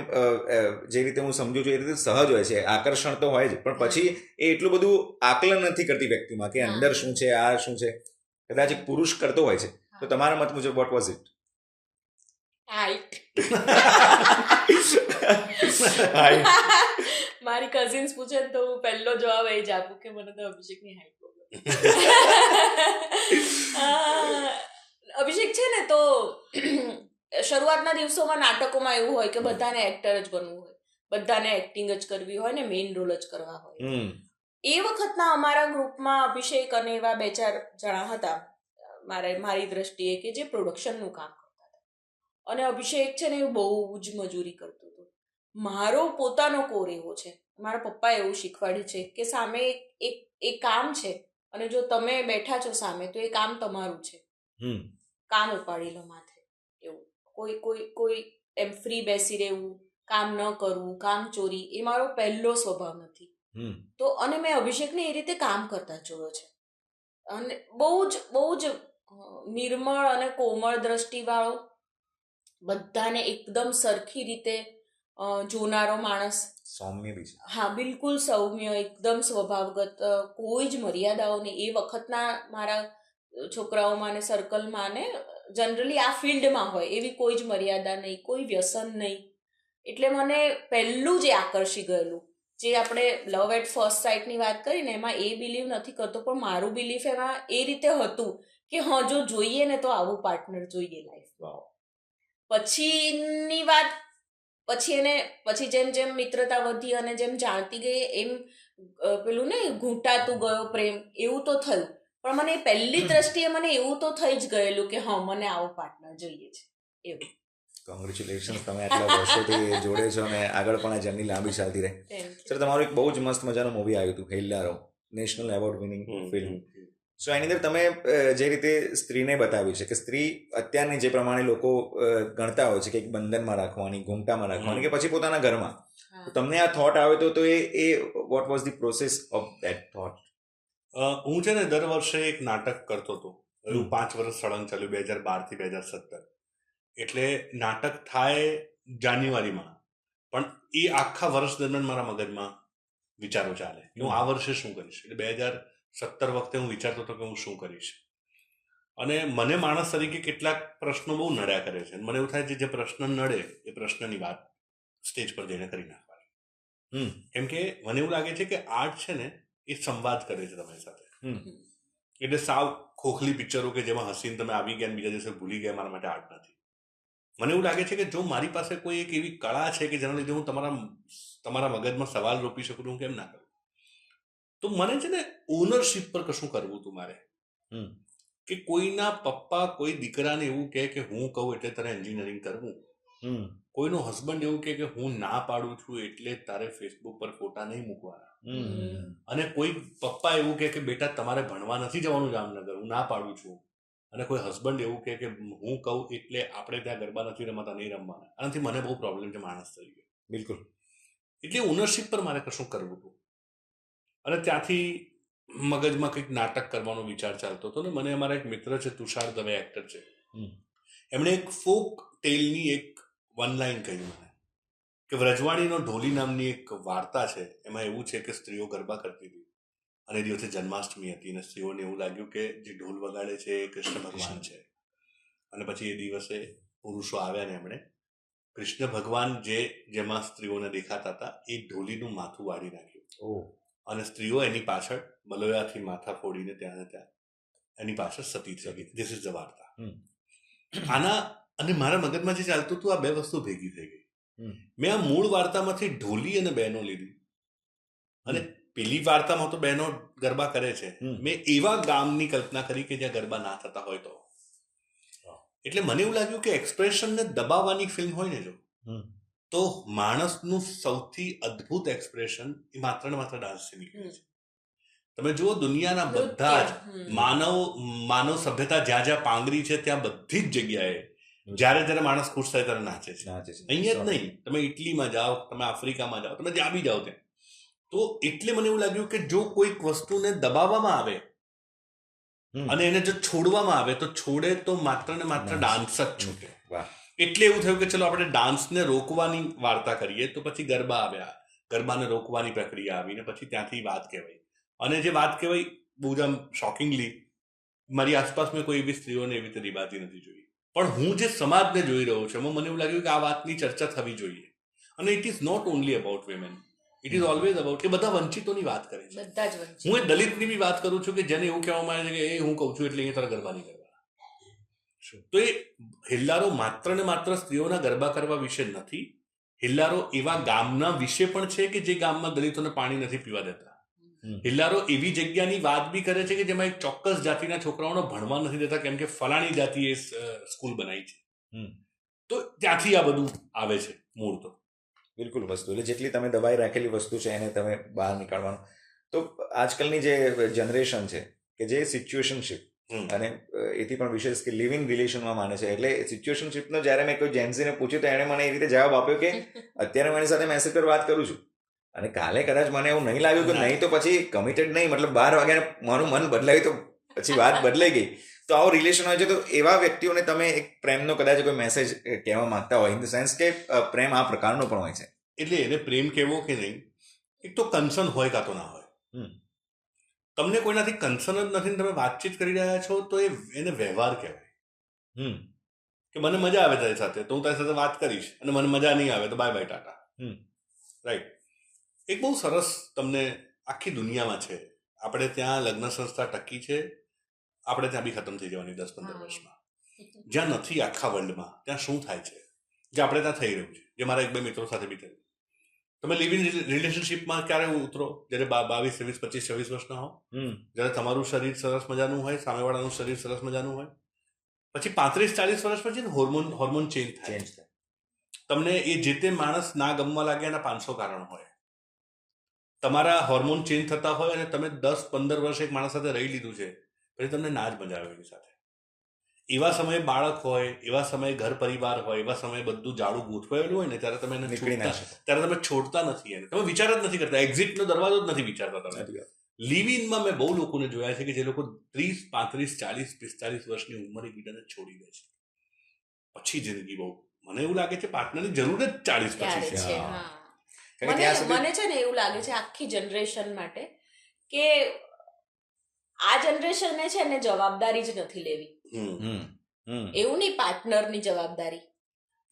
જે રીતે હું સમજુ છું એ રીતે સહજ હોય છે, આકર્ષણ તો હોય જ, પણ પછી એ એટલું બધું આકલન નથી કરતી વ્યક્તિમાં કે અંદર શું છે, આ શું છે, કદાચ એક પુરુષ કરતો હોય છે. તો તમારા મત મુજબ વોટ વોઝ ઇટ? મારી કઝિન્સ પૂછે તો હું પહેલો જવાબ એ જ આપું કે મને તો અભિષેકની હાઈટ બહુ ગમે. અભિષેક છે ને, તો શરૂઆતના દિવસોમાં નાટકોમાં એવું હોય કે બધાને એક્ટર જ બનવું હોય, બધાને એક્ટિંગ જ કરવી હોય ને મેઇન રોલ જ કરવા હોય. એ વખતના અમારા ગ્રુપમાં અભિષેક અને એવા 2-4 જણા હતા મારી દ્રષ્ટિએ કે જે પ્રોડક્શનનું કામ કરતા હતા. અને અભિષેક છે ને એ બહુ જ મજૂરી કરતો હતો. મારો પોતાનો કોર એવો છે, મારા પપ્પાએ એવું શીખવાડ્યું છે કે સામે એક કામ છે અને જો તમે બેઠા છો સામે તો એ કામ તમારું છે, કામ ઉપાડી લો માથે. એવું કોઈ એમ ફ્રી બેસી રહેવું, કામ ન કરવું, કામ ચોરી, એ મારો પહેલો સ્વભાવ નથી. તો અને મેં અભિષેકને એ રીતે કામ કરતા જોયો છે. અને બહુ જ નિર્મળ અને કોમળ દ્રષ્ટિવાળો, બધાને એકદમ સરખી રીતે જોનારો માણસ. સૌમ્ય બી છે. હા, બિલકુલ સૌમ્ય, એકદમ સ્વભાવગત, કોઈ જ મર્યાદાઓ નહીં. એ વખતના મારા છોકરાઓમાં ને સર્કલમાં ને જનરલી આ ફિલ્ડમાં હોય એવી કોઈ જ મર્યાદા નહીં, કોઈ વ્યસન નહીં. એટલે મને પહેલું જે આકર્ષી ગયેલું, જે આપણે લવ એટ ફર્સ્ટ સાઇટની વાત કરીને એમાં એ બિલીવ નથી કરતો, પણ મારું બિલીફ એમાં એ રીતે હતું કે હા, જો જોઈએ ને તો આવું પાર્ટનર જોઈએ લાઈફમાં. પછીની વાત, પછી જેમ જેમ મિત્રતા વધી અને જેમ જાણતી ગઈ એમ પેલું ને ઘૂંટાતું ગયો પ્રેમ, એવું તો થયું. પણ મને પહેલી દ્રષ્ટિએ મને એવું તો થઈ જ ગયેલું કે હા, મને આવો પાર્ટનર જોઈએ છે. એવું. કોંગ્રેચ્યુલેશન્સ, તમે આટલા વર્ષોથી જોડે છો અને આગળ પણ આ જર્ની લાંબી ચાલતી રહે. સર, તમારું એક બહુ જ મસ્ત મજાનું મૂવી આવ્યું હતું Hellaro, national award winning film. So એની અંદર તમે જે રીતે સ્ત્રીને બતાવી છે કે સ્ત્રી અત્યારની જે પ્રમાણે લોકો ગણતા હોય છે કે એક બંધનમાં રાખવાની, ઘૂંઘટામાં રાખવાની કે પછી પોતાના ઘરમાં, તો તમને આ થોટ આવ્યો તો એ what was the process of that thought? હું છે ને દર વર્ષે એક નાટક કરતો હતો. એવું 5 વર્ષ સળંગ ચાલ્યું, 2012 થી 2017. એટલે નાટક થાય જાન્યુઆરીમાં, પણ એ આખા વર્ષ દરમિયાન મારા મગજમાં વિચારો ચાલે કે હું આ વર્ષે શું કરીશ. એટલે 2017 વખતે હું વિચારતો હતો કે હું શું કરીશ. અને મને માણસ તરીકે કેટલાક પ્રશ્નો બહુ નડ્યા કરે છે. મને એવું થાય છે જે પ્રશ્ન નડે એ પ્રશ્નની વાત સ્ટેજ પર જઈને કરી નાખવાની. કેમ કે મને એવું લાગે છે કે આર્ટ છે ને એ સંવાદ કરે છે તમારી સાથે. એટલે સાવ ખોખલી પિક્ચરો કે જેમાં હસીને તમે આવી ગયા બીજા દિવસે ભૂલી ગયા, મારા માટે આર્ટ નથી. મને એવું લાગે છે કે જો મારી પાસે કોઈ એક એવી કળા છે કે જેના લીધે હું તમારા મગજમાં સવાલ રોપી શકું, હું કેમ ના કરું. તો મને છે ને ઓનરશીપ પર કશું કરવું હતું મારે. કે કોઈના પપ્પા કોઈ દીકરાને એવું કહે કે હું કહું એટલે તારે એન્જિનિયરિંગ કરવું, કોઈનો હસબન્ડ એવું કહે કે હું ના પાડું છું એટલે તારે ફેસબુક પર ફોટા નહીં મૂકવાના, અને કોઈ પપ્પા એવું કહે કે બેટા તમારે ભણવા નથી જવાનું જામનગર, હું ના પાડું છું, અને કોઈ હસબન્ડ એવું કહે કે હું કહું એટલે આપણે ત્યાં ગરબા નથી રમતા, નહીં રમવાના. આનાથી મને બહુ પ્રોબ્લેમ છે માણસ તરીકે. બિલકુલ. એટલે ઓનરશીપ પર મારે કશું કરવું હતું. અને ત્યાંથી મગજમાં કંઈક નાટક કરવાનો વિચાર ચાલતો હતો. ને મને અમારા એક મિત્ર છે તુષાર દવે, એક્ટર છે, એમણે એક ફોક ટેલની એક વન લાઈન કહ્યું મને કે વ્રજવાણીનો ઢોલી નામની એક વાર્તા છે. એમાં એવું છે કે સ્ત્રીઓ ગરબા કરતી હતી અને એ દિવસે જન્માષ્ટમી હતી અને સ્ત્રીઓને એવું લાગ્યું કે જે ઢોલ વગાડે છે એ કૃષ્ણ ભગવાન છે. અને પછી એ દિવસે પુરુષો આવ્યા ને એમણે કૃષ્ણ ભગવાન જેમાં સ્ત્રીઓને દેખાતા હતા એ ઢોલીનું માથું વાળી નાખ્યું અને સ્ત્રીઓ એની પાછળ બલોયાથી માથા ફોડીને ત્યાં ને ત્યાં એની પાછળ સતી થઈ ગઈ. ધીસ ઇઝ ધ વાર્તા. આના અને મારા મગજમાં જે ચાલતું હતું આ બે વસ્તુ ભેગી થઈ ગઈ. મેં આ મૂળ વાર્તામાંથી ઢોલી અને બહેનો લીધી અને પેલી વાર્તામાં તો બહેનો ગરબા કરે છે. મેં એવા ગામની કલ્પના કરી કે જ્યાં ગરબા ના થતા હોય તો. એટલે મને એવું લાગ્યું કે એક્સપ્રેશનને દબાવવાની ફિલ્મ હોય ને જો તો માણસનું સૌથી અદ્ભુત એક્સપ્રેશન એ માત્ર ને માત્ર ડાન્સથી નીકળે છે. તમે જુઓ દુનિયાના બધા જ માનવ સભ્યતા જ્યાં જ્યાં પાંગરી છે ત્યાં બધી જ જગ્યાએ જ્યારે માણસ ખુશ થાય ત્યારે નાચે છે. અહીંયા જ નહીં, તમે ઇટલીમાં જાઓ, તમે આફ્રિકામાં જાઓ, તમે જ્યાં બી જાઓ ત્યાં. તો એટલે મને એવું લાગ્યું કે જો કોઈક વસ્તુને દબાવવામાં આવે અને એને જો છોડવામાં આવે તો છોડે તો માત્ર ને માત્ર ડાન્સ જ છૂટે. એટલે એવું થયું કે ચલો આપણે ડાન્સને રોકવાની વાર્તા કરીએ તો પછી ગરબા આવ્યા, ગરબાને રોકવાની પ્રક્રિયા આવી ને પછી ત્યાંથી વાત કહેવાય. અને જે વાત કહેવાય બહુ જ આમ શોકિંગલી મારી આસપાસ મેં કોઈ એવી સ્ત્રીઓને એવી રીતે રીબાતી નથી જોઈ. પણ હું જે સમાજને જોઈ રહ્યો છું એમાં મને એવું લાગ્યું કે આ વાતની ચર્ચા થવી જોઈએ. અને it is not only about women, it is always about, એ બધા વંચિતોની વાત કરે છે. હું એ દલિતની બી વાત કરું છું કે જેને એવું કહેવામાં આવે છે કે એ હું કહું છું એટલે એ તારા ગરબા નહીં કરવા. તો એ હિલ્લારો માત્ર ને માત્ર સ્ત્રીઓના ગરબા કરવા વિશે નથી, હિલ્લારો એવા ગામના વિશે પણ છે કે જે ગામમાં દલિતોને પાણી નથી પીવા દેતા. હિલ્લારો એવી જગ્યાની વાત બી કરે છે કે જેમાં એક ચોક્કસ જાતિના છોકરાઓને ભણવા નથી દેતા કેમ કે ફલાણી જાતિએ સ્કૂલ બનાવી છે. તો ત્યાંથી આ બધું આવે છે મૂળ. તો બિલકુલ વસ્તુ એટલે જેટલી તમે દબાઈ રાખેલી વસ્તુ છે એને તમે બહાર નીકાળવાનું. તો આજકાલની જે જનરેશન છે કે જે સિચ્યુએશનશીપ અને એથી પણ વિશેષ કે લિવ ઇન રિલેશનમાં માને છે. એટલે સિચ્યુએશનશીપનો જ્યારે મેં કોઈ જેન્સીને પૂછ્યું તો એણે મને એ રીતે જવાબ આપ્યો કે અત્યારે મારી સાથે મેસેજ પર વાત કરું છું અને કાલે કદાચ મને એવું નહીં લાગ્યું કે નહીં તો પછી કમિટેડ નહીં, મતલબ 12 વાગ્યાને મારું મન બદલાયું તો પછી વાત બદલાઈ ગઈ. તો આવો રિલેશન હોય છે. તો એવા વ્યક્તિઓને તમે એક પ્રેમનો કદાચ કોઈ મેસેજ કહેવા માંગતા હોય ઇન ધ સેન્સ કે પ્રેમ આ પ્રકારનો પણ હોય છે. એટલે એને પ્રેમ કહેવો કે નહીં, એક તો કન્સર્ન હોય કાં તો ના હોય. તમને કોઈનાથી કન્સર્ન જ નથી, તમે વાતચીત કરી રહ્યા છો તો એને વ્યવહાર કહેવાય. કે મને મજા આવે તારી સાથે તો હું તારી સાથે વાત કરીશ અને મને મજા નહીં આવે તો બાય બાય ટાટા. રાઈટ. એક બહુ સરસ તમને આખી દુનિયામાં છે, આપણે ત્યાં લગ્ન સંસ્થા ટકી છે, આપણે ત્યાં બી ખતમ થઈ જવાની 10-15 વર્ષમાં. જ્યાં નથી આખા વર્લ્ડમાં ત્યાં શું થાય છે જે આપણે ત્યાં થઈ રહ્યું છે, જે મારા 1-2 મિત્રો સાથે બી થયું. તમે લિવ ઇન રિલેશનશીપમાં ક્યારે ઉતરો? જ્યારે 22, 23, 25, 26 વર્ષના હો, જ્યારે તમારું શરીર સરસ મજાનું હોય, સામેવાળાનું શરીર સરસ મજાનું હોય. પછી 35-40 વર્ષ પછી હોર્મોન ચેન્જ થાય. તમને એ જે તે માણસ ના ગમવા લાગે એના 500 કારણ હોય. તમારા હોર્મોન ચેન્જ થતા હોય અને તમે 10-15 વર્ષ એક માણસ સાથે રહી લીધું છે, પછી તમને ના જ મજા આવે એની સાથે. એવા સમયે બાળક હોય, એવા સમયે ઘર પરિવાર હોય, એવા સમયે બધું જાડું ગોઠવાયેલું હોય ને ત્યારે તમે એને ત્યારે તમે છોડતા નથી, એને તમે વિચાર જ નથી કરતા, એક્ઝિટનો દરવાજો જ નથી વિચારતા તમે. લિવ ઇનમાં મેં બહુ લોકોને જોયા છે કે જે લોકો 30, 35, 40, 45 વર્ષની ઉંમરે એકબીજાને છોડી દે છે. પછી જિંદગી બહુ મને એવું લાગે છે પાર્ટનરની જરૂર જ 40 પછી છે. મને છે ને એવું લાગે છે આખી જનરેશન માટે કે આ જનરેશનને છે ને જવાબદારી જ નથી લેવી. એવું નહીં પાર્ટનરની જવાબદારી,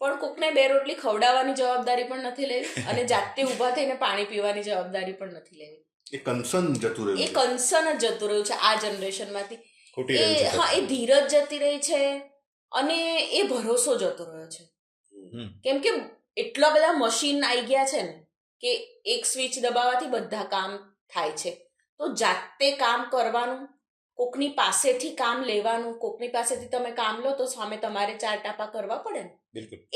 પણ કોકને 2 રોટલી ખવડાવવાની જવાબદારી પણ નથી લેવી અને જાતે ઊભા થઈને પાણી પીવાની જવાબદારી પણ નથી લેવી. એ કન્સર્ન જ જતું રહ્યું છે આ જનરેશનમાંથી. એ ધીરજ જતી રહી છે અને એ ભરોસો જતો રહ્યો છે. કેમ કે એટલા બધા મશીન આવી ગયા છે ને કે એક સ્વિચ દબાવવાથી બધા કામ થાય છે. તો જાતે કામ કરવાનું, કોકની પાસેથી કામ લેવાનું, કોકની પાસેથી તમે કામ લો તો સામે તમારે 4 ટાપા કરવા પડે ને.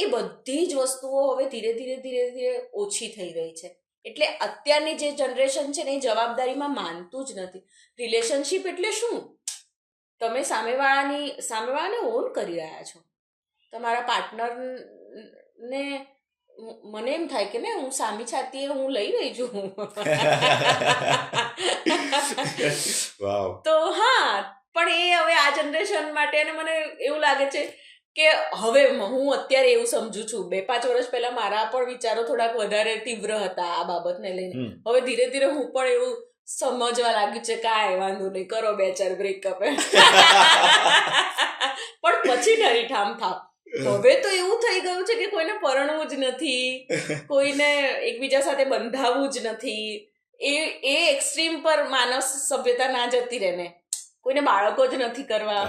એ બધી જ વસ્તુઓ હવે ધીરે ધીરે ઓછી થઈ રહી છે. એટલે અત્યારની જે જનરેશન છે ને એ જવાબદારીમાં માનતું જ નથી. રિલેશનશિપ એટલે શું? તમે સામેવાળાને ઓન કરી રહ્યા છો. તમારા પાર્ટનરને મને એમ થાય કે ને હું સામી છાતીએ હું લઈ રહી છું. તો હા, પણ એ હવે આ જનરેશન માટે અને મને એવું લાગે છે કે હવે હું અત્યારે એવું સમજુ છું, 2-5 વર્ષ પહેલા મારા પણ વિચારો થોડાક વધારે તીવ્ર હતા આ બાબતને લઈને. હવે ધીરે ધીરે હું પણ એવું સમજવા લાગ્યું છે કાંઈ વાંધો નહીં, કરો 2-4 બ્રેકઅપ. પણ પછી ઠરી ઠામ થાવ હવે તો એવું થઈ ગયું છે કે કોઈને પરણવું જ નથી, કોઈને એકબીજા સાથે બંધાવવું જ નથી. એ એક્સ્ટ્રીમ પર માનવ સભ્યતા ના જતી રહે ને, કોઈને બાળકો જ નથી કરવા.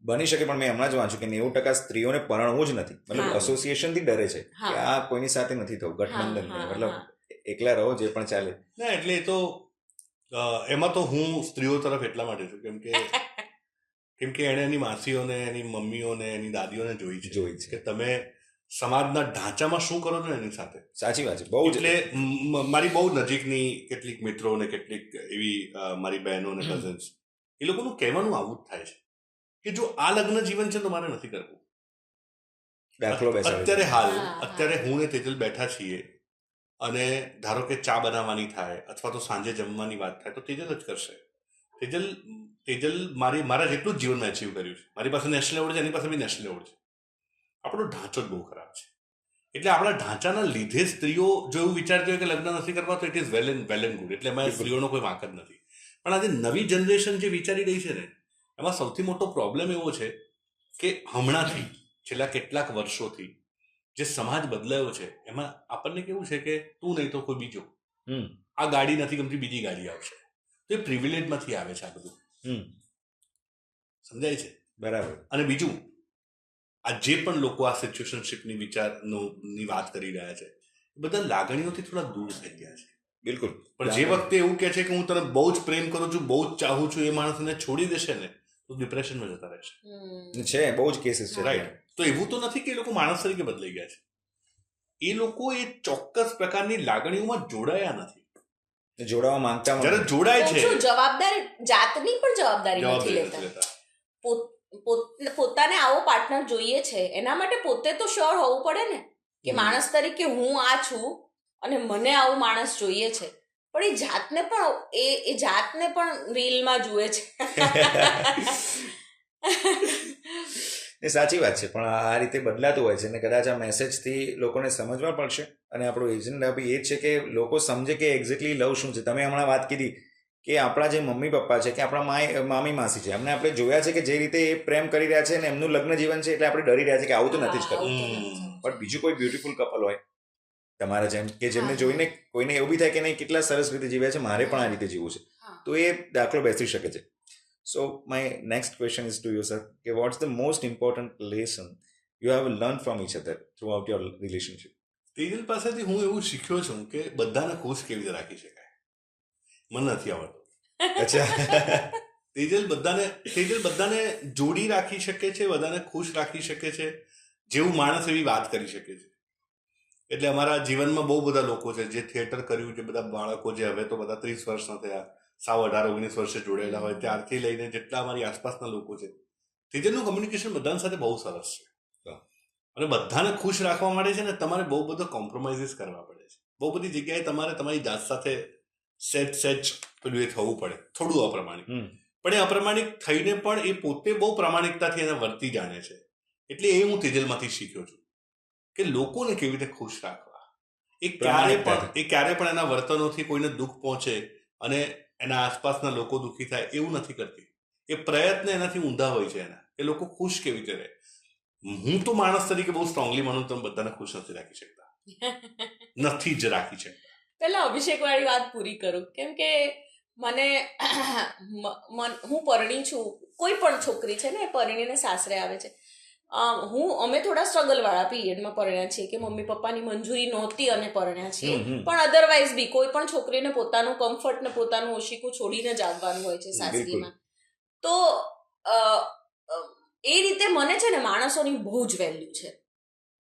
બની શકે, પણ મેં હમણાં જ વાંચ્યું કે 90% સ્ત્રીઓને પરણવું જ નથી, મતલબ એસોસિએશન થી ડરે છે કે આ કોઈની સાથે નથી થવું, ગઠબંધન, મતલબ એકલા રહો જે પણ ચાલે. ના એટલે એ તો એમાં તો હું સ્ત્રીઓ તરફ એટલા માટે છું કેમ કે એણે એની માસીઓને, એની મમ્મીઓને, એની દાદીઓને જોઈ છે કે તમે સમાજના ઢાંચામાં શું કરો છો એની સાથે. સાચી વાત છે, બહુ. એટલે મારી બહુ નજીકની કેટલીક મિત્રો ને કેટલીક એવી મારી બહેનો ને કઝન્સ, એ લોકોનું કહેવાનું આવું જ થાય છે કે જો આ લગ્ન જીવન છે તો મારે નથી કરવું. અત્યારે હું ને તેજલ બેઠા છીએ અને ધારો કે ચા બનાવવાની થાય અથવા તો સાંજે જમવાની વાત થાય તો તેજલ જ કરશે. તેજલ મારા જેટલું જ જીવનમાં અચીવ કર્યું છે. મારી પાસે નેશનલ એવોર્ડ છે, એની પાસે બી નેશનલ એવોર્ડ છે. આપણો ઢાંચો જ બહુ ખરાબ છે. એટલે આપણા ઢાંચાના લીધે સ્ત્રીઓ જો એવું વિચારતી હોય કે લગ્ન નથી કરવા તો it is well and good, એટલે એમાં સ્ત્રીઓનો કોઈ વાંક જ નથી. પણ આજે નવી જનરેશન જે વિચારી રહી છે ને, એમાં સૌથી મોટો પ્રોબ્લેમ એવો છે કે હમણાંથી છેલ્લા કેટલાક વર્ષોથી જે સમાજ બદલાયો છે એમાં આપણને કેવું છે કે તું નહીં તો કોઈ બીજો, આ ગાડી નથી ગમતી બીજી ગાડી આવશે. તો એ પ્રિવિલેજમાંથી આવે છે આ બધું, સમજાય છે? બરાબર. અને બીજું, આ જે પણ લોકો આ સિચ્યુએશનશીપની વિચારની વાત કરી રહ્યા છે એ બધા લાગણીઓથી થોડા દૂર થઈ ગયા છે. બિલકુલ. પણ જે વખતે એવું કહે છે કે હું તને બહુ જ પ્રેમ કરું છું, બહુ જ ચાહું છું, એ માણસને છોડી દેશે ને તો ડિપ્રેશનમાં જતા રહેશે. છે, બહુ જ કેસીસ છે. રાઈટ. તો એવું તો નથી કે એ લોકો માણસ તરીકે બદલાઈ ગયા છે, એ લોકો એ ચોક્કસ પ્રકારની લાગણીઓમાં જોડાયા નથી, જોડાવા માંગતા. જ્યારે જોડાય છે, જવાબદારી, જાતની પણ જવાબદારી નથી લેતા. પોતાને આવો પાર્ટનર જોઈએ છે એના માટે પોતે તો શ્યોર હોવું પડે ને કે માણસ તરીકે હું આ છું અને મને આવું માણસ જોઈએ છે. પણ એ જાતને પણ રીલમાં જુએ છે. એ સાચી વાત છે, પણ આ રીતે બદલાતું હોય છે ને કદાચ આ મેસેજથી લોકોને સમજવા પડશે. અને આપણો એજન્ડા બી એ જ છે કે લોકો સમજે કે એક્ઝેક્ટલી લવ શું છે. તમે હમણાં વાત કીધી કે આપણા જે મમ્મી પપ્પા છે કે આપણા મામી માસી છે, એમને આપણે જોયા છે કે જે રીતે એ પ્રેમ કરી રહ્યા છે ને એમનું લગ્ન જીવન છે, એટલે આપણે ડરી રહ્યા છે કે આવું તો નથી જ કરવું. પણ બીજું કોઈ બ્યુટીફુલ કપલ હોય તમારા જેમ કે જેમને જોઈને કોઈને એવું બી થાય કે નહીં કેટલા સરસ રીતે જીવ્યા છે, મારે પણ આ રીતે જીવવું છે, તો એ દાખલો બેસી શકે છે. So my next question is to you sir કે what's the most important lesson you have learn from each other throughout your relationship? Tejal પાસેથી હું એવું શીખ્યો છું કે બધાને ખુશ કેવી રીતે રાખી શકાય. મને નથી આવડતું. અચ્છા. તેજલ બધાને જોડી રાખી શકે છે, બધાને ખુશ રાખી શકે છે, જેવું માણસ એવી વાત કરી શકે છે. એટલે અમારા જીવનમાં બહુ બધા લોકો છે જે થિયેટર કર્યું, જે બધા બાળકો જે હવે તો બધા 30 વર્ષના થયા, 18-19 વર્ષે જોડાયેલા હોય ત્યારથી લઈને જેટલા અમારી આસપાસના લોકો છે, તેજલનું કમ્યુનિકેશન બધાની સાથે બહુ સરસ છે. અને બધાને ખુશ રાખવા માટે છે ને તમારે બહુ બધો કોમ્પ્રોમાઇઝીસ કરવા પડે છે. બહુ બધી જગ્યાએ તમારે તમારી જાત સાથે સેચ પેલું એ થવું પડે, થોડું અપ્રમાણિક. પણ એ અપ્રમાણિક થઈને પણ એ પોતે બહુ પ્રામાણિકતાથી એને વર્તી જાણે છે. એટલે એ હું તેજલમાંથી શીખ્યો છું કે લોકોને કેવી રીતે ખુશ રાખવા. એ ક્યારે પણ એના વર્તનોથી કોઈને દુઃખ પહોંચે અને એના આસપાસના લોકો દુઃખી થાય એવું નથી કરતી. એ પ્રયત્ન એનાથી ઊંધા હોય છે. એના એ લોકો ખુશ કેવી રીતે રહે. હું તો માણસ તરીકે બહુ સ્ટ્રોંગલી માનું તમે બધાને ખુશ નથી રાખી શકતા, નથી જ રાખી શકતા. પેલા અભિષેક વાળી વાત પૂરી કરું, કેમ કે હું પરણી છું, કોઈ પણ છોકરી છે ને પરણીને સાસરે આવે છે. અમે થોડા સ્ટ્રગલ વાળા પીરિયડમાં પરણ્યા છીએ કે મમ્મી પપ્પાની મંજૂરી નહોતી અને પરણ્યા છીએ, પણ અધરવાઇઝ બી કોઈ પણ છોકરીને પોતાનું કમ્ફર્ટ ને પોતાનું ઓશીકું છોડીને જ આવવાનું હોય છે સાસરીમાં. તો એ રીતે મને છે ને માણસોની બહુ જ વેલ્યુ છે.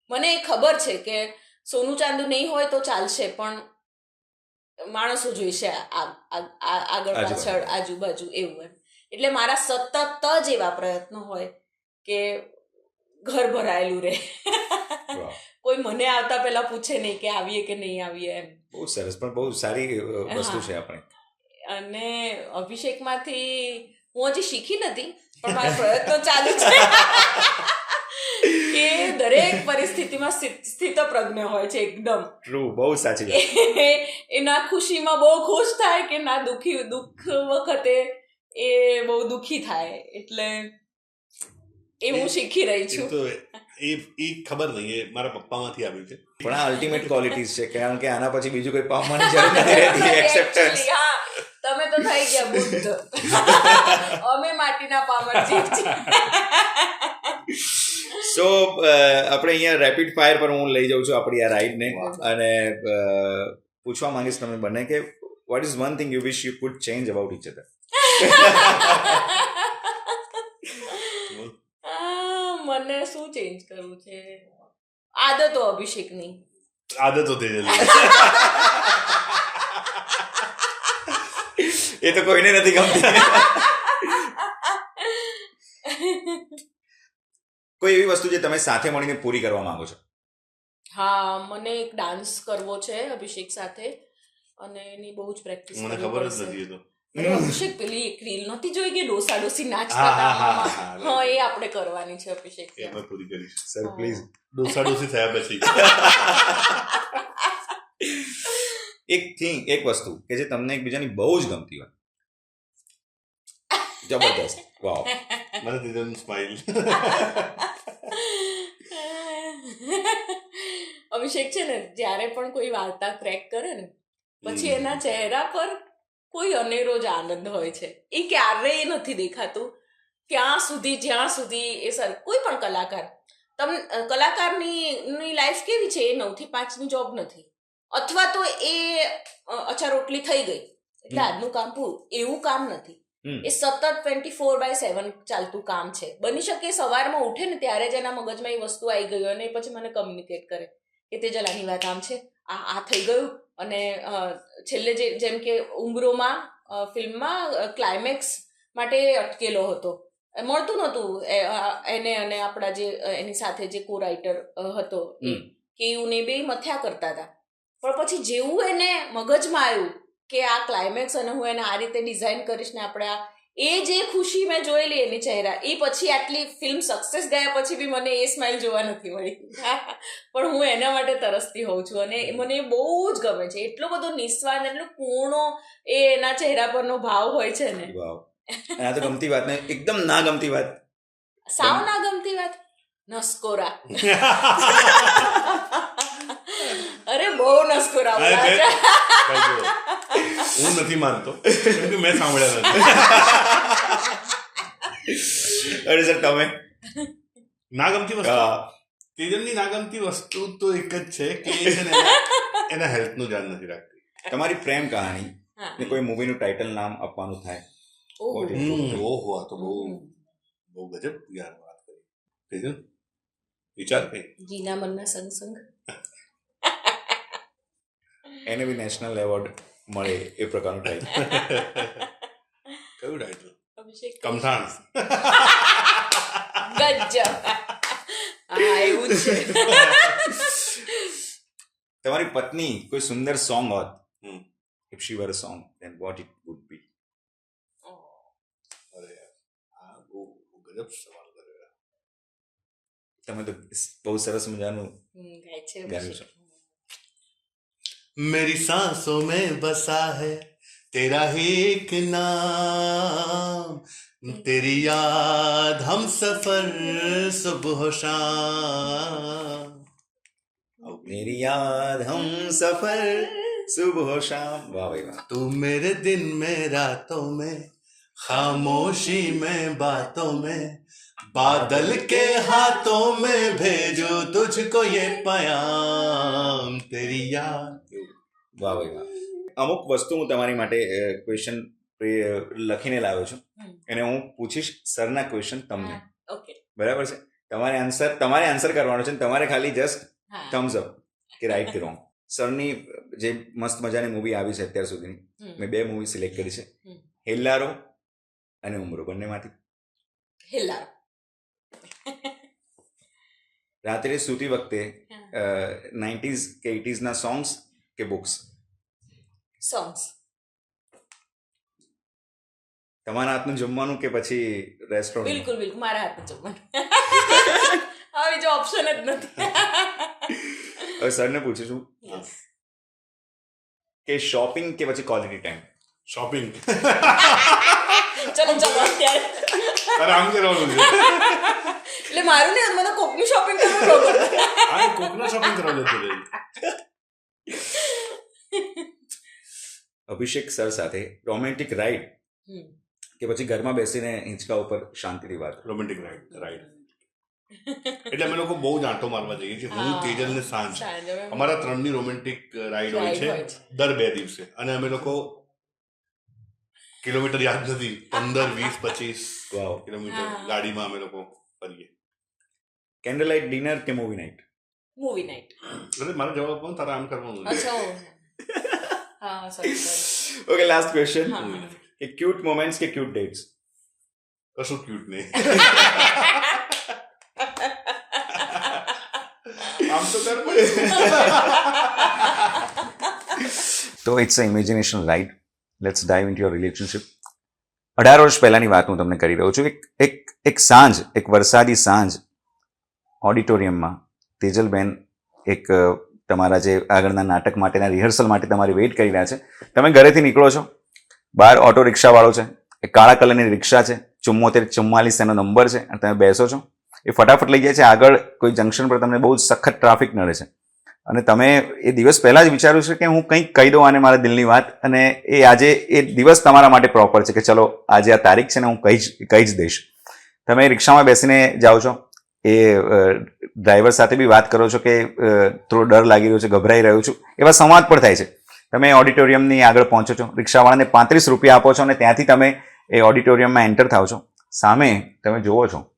મને એ ખબર છે કે સોનું ચાંદુ નહીં હોય તો ચાલશે, પણ માણસો જોઈશે આગળ પાછળ આજુબાજુ એવું એમ. એટલે મારા સતત જ એવા પ્રયત્નો હોય કે ઘર ભરાયેલું રહે. કોઈ મને આવતા પહેલા પૂછે નહીં કે આવીએ કે નહીં આવીએ એમ. બહુ સરસ, પણ બહુ સારી વસ્તુ છે આપણે. અને અભિષેકમાંથી હું હજી શીખી નથી, પણ મારા પ્રયત્નો ચાલુ છે કે દરેક પરિસ્થિતિમાં સ્થિતપ્રજ્ઞ હોય છે એકદમ. ટ્રુ, બહુ સાચી. એના ખુશીમાં બહુ ખુશ થાય કે ના દુઃખ વખતે એ બહુ દુઃખી થાય. એટલે એ હું શીખી રહી એ છું. તો એ ખબર નહીં, એ મારા પપ્પામાંથી આવ્યું છે. પણ આ અલ્ટિમેટ ક્વોલિટીઝ છે, કારણ કે આના પછી બીજું કોઈ પામવાની જરૂર નથી રહેતી. એક્સેપ્ટન્સ. Actually, હા, તમે તો થઈ ગયા બુદ્ધ. અમે માટીના પામર જીવ છીએ. સો આપણે અહીંયા રેપિડ ફાયર પર હું લઈ જાઉં છું આપણી આ રાઈડને, અને પૂછવા માંગીશ તમે બંને કે what is one thing you wish you could change about each other? મને શું ચેન્જ કરવું છે? આદતો અભિષેકની. આદતો થઈ જતી. એ તો કોઈને નથી ગમતી. કોઈ એવી વસ્તુ જે તમે સાથે મળીને પૂરી કરવા માંગો છો? હા, મને એક ડાન્સ કરવો છે અભિષેક સાથે, અને એની બહુ જ પ્રેક્ટિસ મને ખબર જ નથી એ તો. અભિષેક પેલી એક રીલ નહોતી જોઈ કે ડોસા ડોસી નાચતા હા, હતા હા, આમાં? હા, હા, એ આપણે કરવાની છે અભિષેક. એ અમે પૂરી કરીશ. Sir please. ડોસી થયા પછી એક વસ્તુ કે જે તમને એકબીજાની બહુ જ ગમતી હોય. જબરદસ્ત. વાવ. મને દીધું સ્માઈલ. અભિષેક છે ને, જ્યારે પણ કોઈ વાર્તા ક્રેક કરે ને, પછી એના ચહેરા પર કોઈ અનેરો જ આનંદ હોય છે. એ ક્યારેય નથી દેખાતું જ્યાં સુધી એ કોઈ પણ કલાકાર, કલાકારની લાઈફ કેવી છે, એ 9 થી 5 ની જોબ નથી, અથવા તો એ અચ્છા રોટલી થઈ ગઈ એટલે આજનું કામ પૂરું, એવું કામ નથી. એ સતત 24/7 ચાલતું કામ છે. બની શકે સવારમાં ઉઠે ને ત્યારે જ એના મગજમાં એ વસ્તુ આવી ગઈ અને પછી મને કમ્યુનિકેટ કરે કે તે જલાની વાત આમ છે, આ થઈ ગયું. અને છેલ્લે જેમ કે ઉંબરોમાં ફિલ્મમાં ક્લાઇમેક્સ માટે અટકેલો હતો, મળતું નહોતું એને, અને આપણા જે એની સાથે જે કો રાઇટર હતો કે એવું બે મથ્યા કરતા હતા. પણ પછી જેવું એને મગજમાં આવ્યું કે આ ક્લાઇમેક્સ અને હું એને આ રીતે ડિઝાઇન કરીશ ને આપણે એ જે ખુશી મેં જોયેલી એની ચહેરા, એ પછી આટલી ફિલ્મ સક્સેસ ગયા પછી બી મને એ સ્માઇલ જોવા નથી મળી. પણ હું એના માટે તરસતી હોઉં છું, અને મને એ બહુ જ ગમે છે. એટલો બધો નિસ્વાર્થ, એટલો પૂર્ણો એ એના ચહેરા પરનો ભાવ હોય છે ને. વાવ. આ તો ગમતી વાત ને એકદમ ના ગમતી વાત. સાવ ના ગમતી વાત, નસકોરા. અરે બહુ નસકોરા. હું નથી માનતો, કેમ કે મેં સાંભળ્યા નથી. અરે સર તમે? ના ગમતી વસ્તુ, તેજલની ના ગમતી વસ્તુ તો એક જ છે કે એ છે ને એના હેલ્થનું ધ્યાન નથી રાખતી. તમારી પ્રેમ કહાની ને કોઈ મૂવીનું ટાઇટલ નામ આપવાનું થાય? ઓહો, આ તો બહુ ગજબ યાર વાત કરી. તેજલ વિચાર કઈ. જીના મનના સંગ સંગ. એને બી નેશનલ એવોર્ડ મળે એ પ્રકારનું ટાઇટલ. કયું ટાઇટલ? અભિષેક કમઠાણ. ગજબ. હા, એવું જ છે. તમારી પત્ની કોઈ સુંદર સોંગ હોત, if she were a song, then what it would be? અરે આ બહુ ગજબ સવાલ કર્યો. તમે તો બહુ સરસ મજાનું ગાય છે ગાયું છે. मेरी सांसों में बसा है तेरा ही एक नाम, तेरी याद हम सफर सुबह शाम, मेरी याद हम सफर सुबह शाम. वाह भाई वाह. तू मेरे दिन में रातों में खामोशी में बातों में बादल के हाथों में भेजो तुझको ये पयाम, तेरी याद. વાહ ભાઈ વાહ. અમુક વસ્તુ હું તમારી માટે ક્વેશ્ચન લખીને લાવ્યો છું, એને હું પૂછીશ સરના ક્વેશ્ચન તમને. ઓકે, બરાબર છે? તમારે આન્સર કરવાનો છે, તમારે ખાલી જસ્ટ થમ્સ અપ કે રાઈટ કે રોંગ. સરની જે મસ્ત મજાની મૂવી આવી છે અત્યાર સુધીની, મેં 2 મૂવી સિલેક્ટ કરી છે, હેલ્લારો અને ઉમરો, બંનેમાંથી હેલ્લારો. રાત્રે સૂતી વખતે 90s કે 80s ના સોંગ્સ કે બુક્સ? સોંગ્સ. તમારા હાથનું જમવાનું કે પછી રેસ્ટોરન્ટ? બિલકુલ મારા હાથનું જમવાનું. હવે જો ઓપ્શન જ નથી. હવે સરને પૂછું છું કે શોપિંગ કે પછી ક્વોલિટી ટાઈમ? શોપિંગ. ચલો અત્યારે તારે આમ કરવાનું છે. એટલે મારું નહીં, મને કોકનું શોપિંગ કરવું બહુ ગમે. આ કોકના શોપિંગ કરવા જતો રહી. અભિષેક સર સાથે રોમેન્ટિક રાઈડ કે પછી ઘરમાં બેસીને હિંચકા ઉપર શાંતિથી વાત? Romantic ride. એટલે અમે લોકો બહુ જ આંટો મારવા જઈએ છીએ. હું, તેજલ ને સાંજ. અમારા 3ની રોમેન્ટિક રાઈડ હોય છે દર 2 દિવસે. અને અમે લોકો કિલોમીટર યાદ નથી, 15, 20, 25 કિલોમીટર ગાડીમાં અમે લોકો ફરીએ. કેન્ડલ લાઇટ ડિનર કે મૂવી નાઇટ? Movie night. એટલે મારો જવાબ પણ તારે આમ કરવાનું છે. અચ્છા, હા, સોરી. Okay, last question. હા. કે ક્યુટ મોમેન્ટ્સ કે ક્યુટ ડેટ્સ? કશું ક્યુટ નહીં. આમ તો કર પડે. તો it's a imagination ride. Let's dive into your relationship. 18 વર્ષ પહેલાની વાત હું તમને કરી રહ્યો છું. એક સાંજ, એક વરસાદી સાંજ ઓડિટોરિયમમાં તેજલબેન એક તમારા જે આગળના નાટક માટેના રિહર્સલ માટે તમારી વેઇટ કરી રહ્યા છે. તમે ઘરેથી નીકળો છો, બહાર ઓટો રિક્ષાવાળો છે, એક કાળા કલરની રિક્ષા છે, 7444 એનો નંબર છે, અને તમે બેસો છો. એ ફટાફટ લઈ જાય છે. આગળ કોઈ જંકશન પર તમને બહુ સખત ટ્રાફિક નડે છે અને તમે એ દિવસ પહેલાં જ વિચાર્યું છે કે હું કંઈક કહી દઉં આને મારા દિલની વાત, અને એ આજે એ દિવસ તમારા માટે પ્રોપર છે કે ચલો આજે આ તારીખ છે ને હું કહી જ દઈશ. તમે રિક્ષામાં બેસીને જાઓ છો, એ ડ્રાઈવર સાથે બી વાત કરો છો કે થોડો ડર લાગી રહ્યો છે, ગભરાઈ રહ્યો છું, એવા સંવાદ પણ થાય છે. તમે ઓડિટોરિયમની આગળ પહોંચો છો, રિક્ષાવાળાને 35 રૂપિયા આપો છો અને ત્યાંથી તમે એ ઓડિટોરિયમમાં એન્ટર થાવ છો. સામે તમે જુઓ છો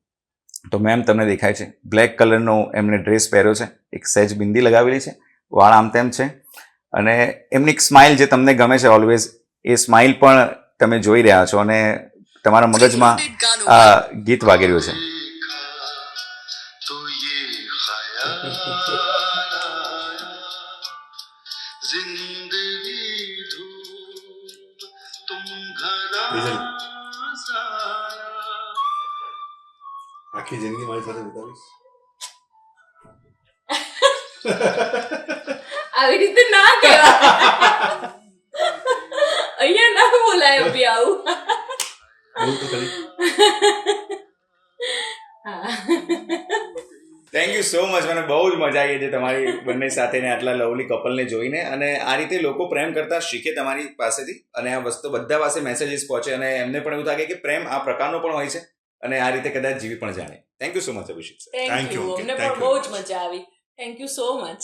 તો મેમ તમને દેખાય છે, બ્લેક કલરનો એમને ડ્રેસ પહેર્યો છે, એક સહેજ બિંદી લગાવેલી છે, વાળ આમ તેમ છે, અને એમની એક સ્માઇલ જે તમને ગમે છે ઓલવેઝ, એ સ્માઇલ પણ તમે જોઈ રહ્યા છો અને તમારા મગજમાં આ ગીત વાગી રહ્યું છે. આખી જિંદગી મારી સાથે વિતાવીશ. આવી રીતે ના કહેવાય. અહીંયા ના બોલાય અભી આવું. બોલ તો ખરી. Thank you so much. મને બહુ જ મજા આવી છે તમારી બંને સાથે ને આટલા લવલી કપલને જોઈને, અને આ રીતે લોકો પ્રેમ કરતા શીખે તમારી પાસેથી, અને આ વસ્તુ બધા પાસે મેસેજીસ પહોંચે અને એમને પણ એવું લાગે કે પ્રેમ આ પ્રકારનો પણ હોય છે અને આ રીતે કદાચ જીવી પણ જાણે. Thank you so much Abhishek sir. Thank you. અમને પણ બહુ જ મજા આવી. Thank you so much.